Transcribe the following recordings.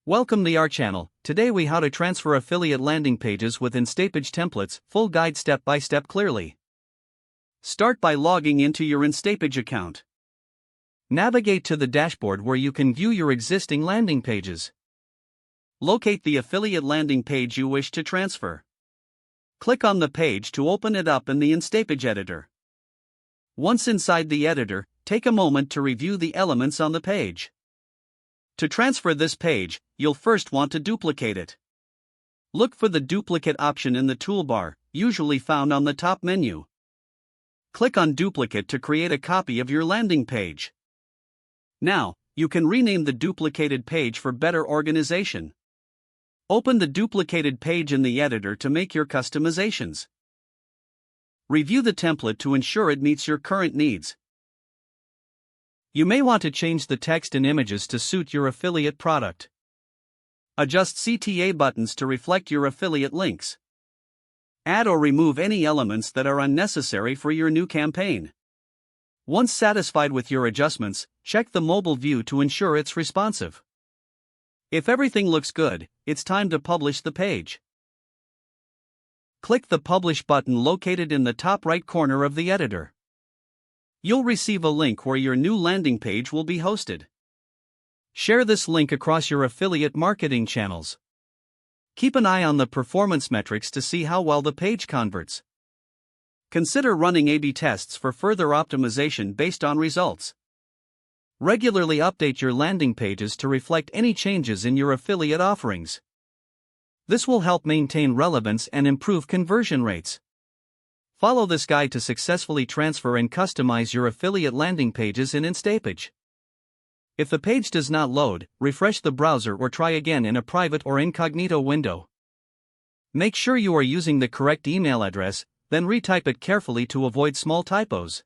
Welcome to our channel. Today we how to transfer affiliate landing pages with Instapage templates, full guide step by step clearly. Start by logging into your Instapage account. Navigate to the dashboard where you can view your existing landing pages. Locate the affiliate landing page you wish to transfer. Click on the page to open it up in the Instapage editor. Once inside the editor, take a moment to review the elements on the page. To transfer this page, you'll first want to duplicate it. Look for the duplicate option in the toolbar, usually found on the top menu. Click on Duplicate to create a copy of your landing page. Now, you can rename the duplicated page for better organization. Open the duplicated page in the editor to make your customizations. Review the template to ensure it meets your current needs. You may want to change the text and images to suit your affiliate product. Adjust CTA buttons to reflect your affiliate links. Add or remove any elements that are unnecessary for your new campaign. Once satisfied with your adjustments, check the mobile view to ensure it's responsive. If everything looks good, it's time to publish the page. Click the Publish button located in the top right corner of the editor. You'll receive a link where your new landing page will be hosted. Share this link across your affiliate marketing channels. Keep an eye on the performance metrics to see how well the page converts. Consider running A/B tests for further optimization based on results. Regularly update your landing pages to reflect any changes in your affiliate offerings. This will help maintain relevance and improve conversion rates. Follow this guide to successfully transfer and customize your affiliate landing pages in Instapage. If the page does not load, refresh the browser or try again in a private or incognito window. Make sure you are using the correct email address, then retype it carefully to avoid small typos.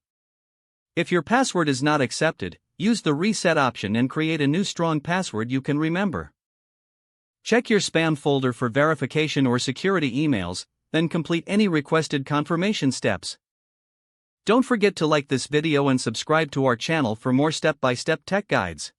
If your password is not accepted, use the reset option and create a new strong password you can remember. Check your spam folder for verification or security emails, then complete any requested confirmation steps. Don't forget to like this video and subscribe to our channel for more step-by-step tech guides.